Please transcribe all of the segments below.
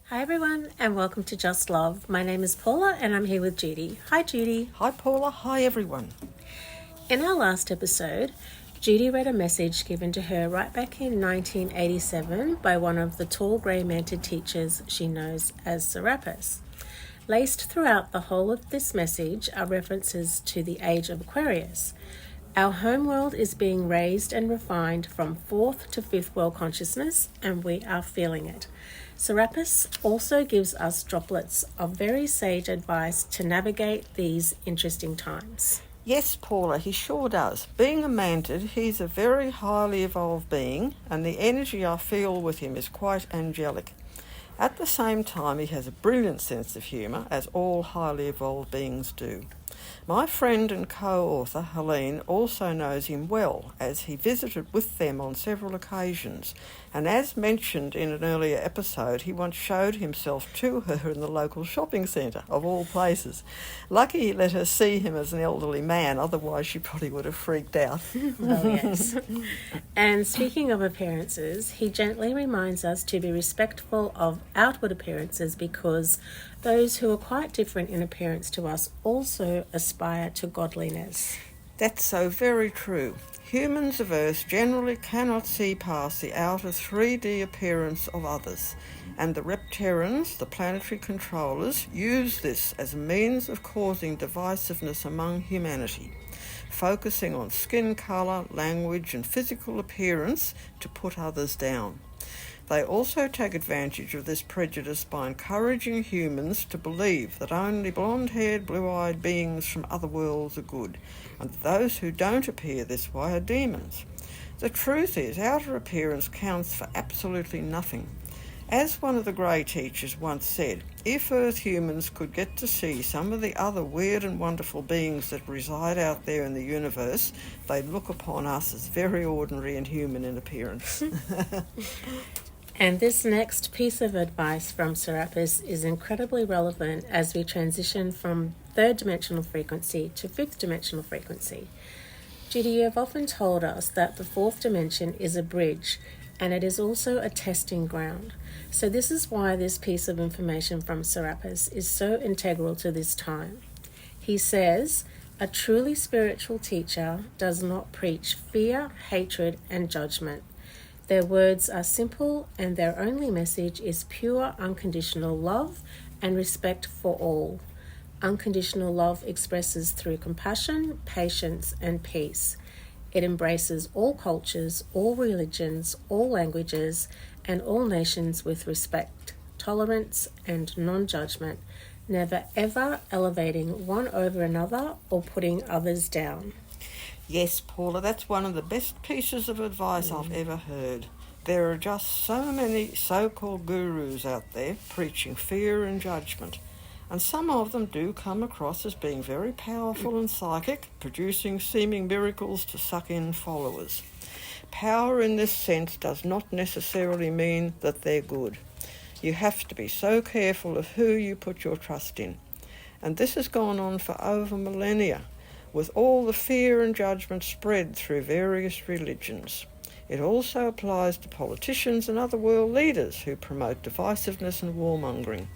Hi everyone and welcome to Just Love. My name is Paula and I'm here with Judy. Hi Judy. Hi Paula, hi everyone. In our last episode, Judy read a message given to her right back in 1987 by one of the tall Grey Mantid teachers she knows as Serapis. Laced throughout the whole of this message are references to the age of Aquarius. Our homeworld is being raised and refined from fourth to fifth world consciousness, and we are feeling it. Serapis also gives us droplets of very sage advice to navigate these interesting times. Yes, Paula, he sure does. Being a mantid, he's a very highly evolved being, and the energy I feel with him is quite angelic. At the same time, he has a brilliant sense of humour, as all highly evolved beings do. My friend and co-author, Helene, also knows him well, as he visited with them on several occasions, and as mentioned in an earlier episode, he once showed himself to her in the local shopping centre, of all places. Lucky he let her see him as an elderly man, otherwise she probably would have freaked out. Oh, yes. And speaking of appearances, he gently reminds us to be respectful of outward appearances because those who are quite different in appearance to us also aspire to godliness. That's so very true. Humans of Earth generally cannot see past the outer 3D appearance of others, and the Reptarians, the planetary controllers, use this as a means of causing divisiveness among humanity, focusing on skin colour, language and physical appearance to put others down. They also take advantage of this prejudice by encouraging humans to believe that only blonde-haired, blue-eyed beings from other worlds are good, and those who don't appear this way are demons. The truth is, outer appearance counts for absolutely nothing. As one of the Grey teachers once said, if Earth humans could get to see some of the other weird and wonderful beings that reside out there in the universe, they'd look upon us as very ordinary and human in appearance. And this next piece of advice from Serapis is incredibly relevant as we transition from third dimensional frequency to fifth dimensional frequency. Judy, you have often told us that the fourth dimension is a bridge and it is also a testing ground. So this is why this piece of information from Serapis is so integral to this time. He says, a truly spiritual teacher does not preach fear, hatred, and judgment. Their words are simple and their only message is pure unconditional love and respect for all. Unconditional love expresses through compassion, patience, and peace. It embraces all cultures, all religions, all languages, and all nations with respect, tolerance, and non-judgment, never ever elevating one over another or putting others down. Yes, Paula, that's one of the best pieces of advice I've ever heard. There are just so many so-called gurus out there preaching fear and judgment, and some of them do come across as being very powerful and psychic, producing seeming miracles to suck in followers. Power in this sense does not necessarily mean that they're good. You have to be so careful of who you put your trust in. And this has gone on for over millennia, with all the fear and judgment spread through various religions. It also applies to politicians and other world leaders who promote divisiveness and warmongering.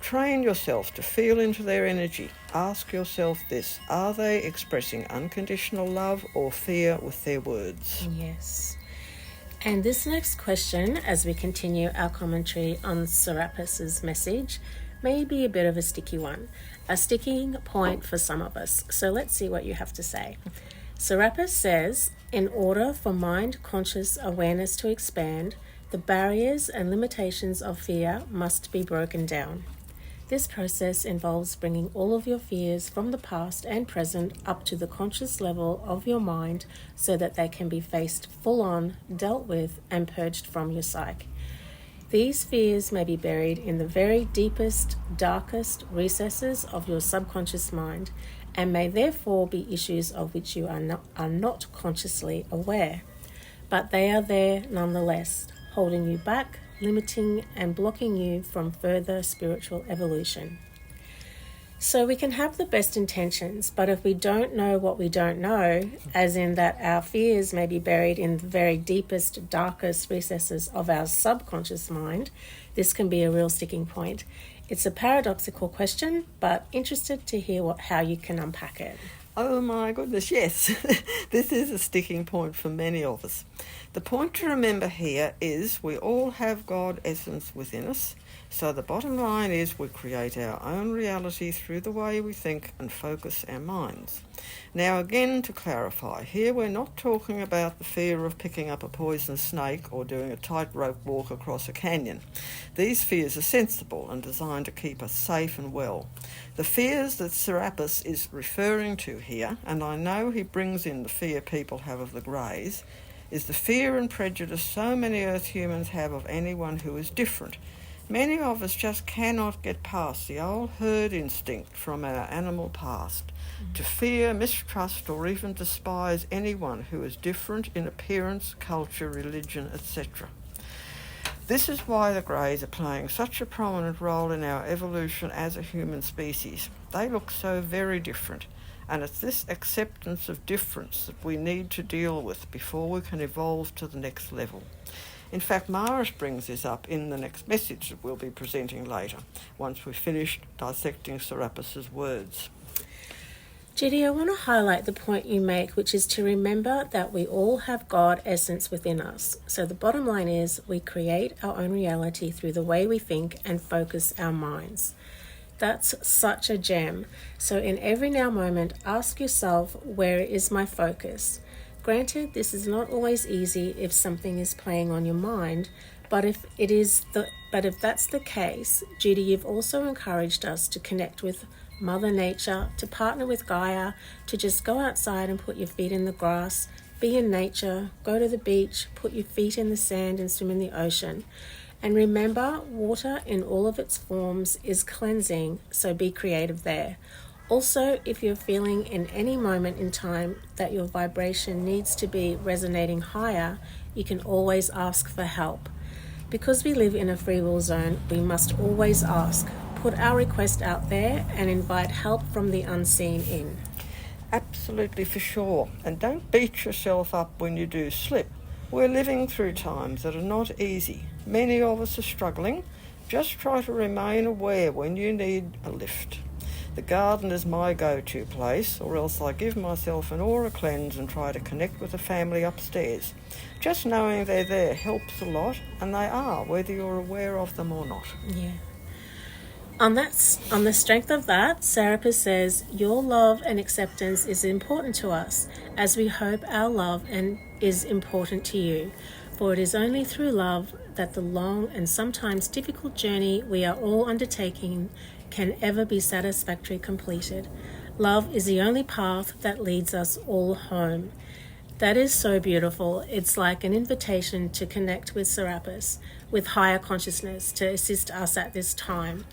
Train yourself to feel into their energy. Ask yourself this: are they expressing unconditional love or fear with their words? Yes. And this next question, as we continue our commentary on Serapis's message, may be a bit of a sticky one, a sticking point for some of us. So let's see what you have to say. Serapis says, in order for mind-conscious awareness to expand, the barriers and limitations of fear must be broken down. This process involves bringing all of your fears from the past and present up to the conscious level of your mind so that they can be faced full-on, dealt with, and purged from your psyche. These fears may be buried in the very deepest, darkest recesses of your subconscious mind and may therefore be issues of which you are not consciously aware. But they are there nonetheless, holding you back, limiting and blocking you from further spiritual evolution. So we can have the best intentions, but if we don't know what we don't know, as in that our fears may be buried in the very deepest, darkest recesses of our subconscious mind, this can be a real sticking point. It's a paradoxical question, but interested to hear how you can unpack it. Oh my goodness, yes. This is a sticking point for many of us. The point to remember here is we all have God essence within us. So the bottom line is we create our own reality through the way we think and focus our minds. Now again, to clarify, here we're not talking about the fear of picking up a poisonous snake or doing a tightrope walk across a canyon. These fears are sensible and designed to keep us safe and well. The fears that Serapis is referring to here, and I know he brings in the fear people have of the Greys, is the fear and prejudice so many Earth humans have of anyone who is different. Many of us just cannot get past the old herd instinct from our animal past to fear, mistrust, or even despise anyone who is different in appearance, culture, religion, etc. This is why the Greys are playing such a prominent role in our evolution as a human species. They look so very different, and it's this acceptance of difference that we need to deal with before we can evolve to the next level. In fact, Maris brings this up in the next message that we'll be presenting later, once we've finished dissecting Serapis's words. Judy, I want to highlight the point you make, which is to remember that we all have God essence within us. So the bottom line is we create our own reality through the way we think and focus our minds. That's such a gem. So in every now moment, ask yourself, where is my focus? Granted, this is not always easy if something is playing on your mind, but if that's the case, Judy, you've also encouraged us to connect with Mother Nature, to partner with Gaia, to just go outside and put your feet in the grass, be in nature, go to the beach, put your feet in the sand and swim in the ocean. And remember, water in all of its forms is cleansing, so be creative there. Also, if you're feeling in any moment in time that your vibration needs to be resonating higher, you can always ask for help. Because we live in a free will zone, we must always ask, put our request out there and invite help from the unseen in. Absolutely, for sure. And don't beat yourself up when you do slip. We're living through times that are not easy. Many of us are struggling. Just try to remain aware when you need a lift. The garden is my go-to place, or else I give myself an aura cleanse and try to connect with the family upstairs. Just knowing they're there helps a lot, and they are, whether you're aware of them or not. Yeah. On the strength of that, Serapis says, your love and acceptance is important to us, as we hope our love is important to you. For it is only through love that the long and sometimes difficult journey we are all undertaking can ever be satisfactorily completed. Love is the only path that leads us all home. That is so beautiful. It's like an invitation to connect with Serapis, with higher consciousness, to assist us at this time.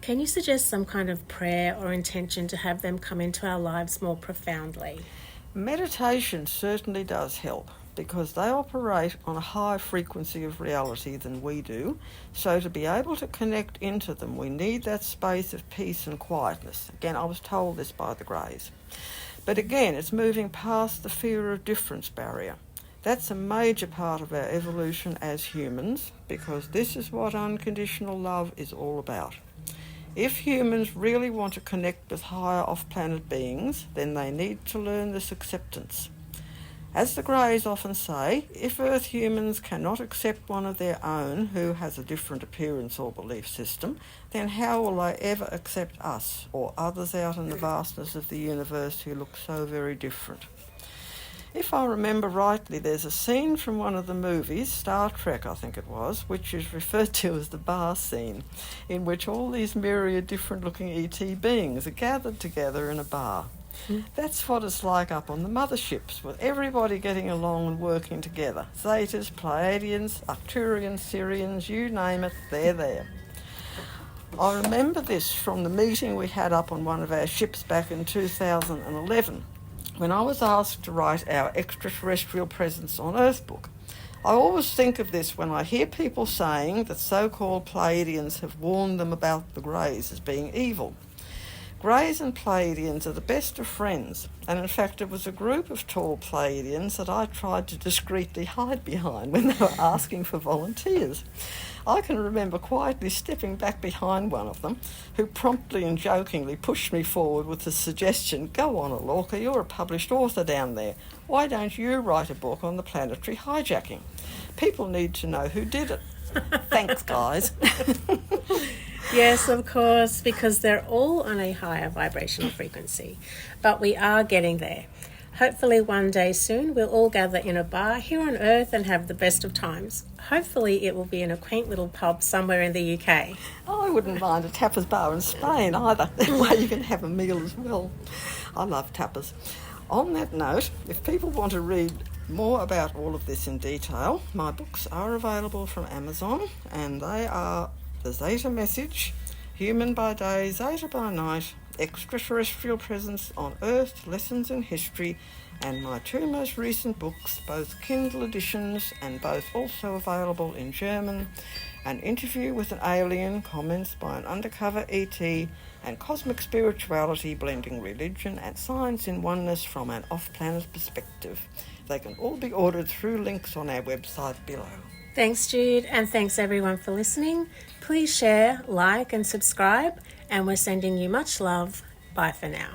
Can you suggest some kind of prayer or intention to have them come into our lives more profoundly? Meditation certainly does help, because they operate on a higher frequency of reality than we do. So to be able to connect into them, we need that space of peace and quietness. Again, I was told this by the Greys. But again, it's moving past the fear of difference barrier. That's a major part of our evolution as humans, because this is what unconditional love is all about. If humans really want to connect with higher off-planet beings, then they need to learn this acceptance. As the Greys often say, if Earth humans cannot accept one of their own who has a different appearance or belief system, then how will they ever accept us or others out in the vastness of the universe who look so very different? If I remember rightly, there's a scene from one of the movies, Star Trek I think it was, which is referred to as the bar scene, in which all these myriad different looking ET beings are gathered together in a bar. That's what it's like up on the motherships, with everybody getting along and working together. Zetas, Pleiadians, Arcturians, Sirians, you name it, they're there. I remember this from the meeting we had up on one of our ships back in 2011, when I was asked to write our extraterrestrial presence on Earth book. I always think of this when I hear people saying that so-called Pleiadians have warned them about the Greys as being evil. Greys and Pleiadians are the best of friends, and in fact it was a group of tall Pleiadians that I tried to discreetly hide behind when they were asking for volunteers. I can remember quietly stepping back behind one of them, who promptly and jokingly pushed me forward with the suggestion, "Go on, Alorca, you're a published author down there. Why don't you write a book on the planetary hijacking? People need to know who did it." Thanks, guys. Yes, of course, because they're all on a higher vibrational frequency. But we are getting there. Hopefully one day soon we'll all gather in a bar here on Earth and have the best of times. Hopefully it will be in a quaint little pub somewhere in the UK. I wouldn't mind a tapas bar in Spain either, where you can have a meal as well. I love tapas. On that note, if people want to read more about all of this in detail, my books are available from Amazon, and they are The Zeta Message, Human by Day, Zeta by Night, Extraterrestrial Presence on Earth, Lessons in History, and my two most recent books, both Kindle editions and both also available in German, An Interview with an Alien, Comments by an Undercover ET, and Cosmic Spirituality, Blending Religion and Science in Oneness from an Off-Planet Perspective. They can all be ordered through links on our website below. Thanks, Jude, and thanks everyone for listening. Please share, like and subscribe, and we're sending you much love. Bye for now.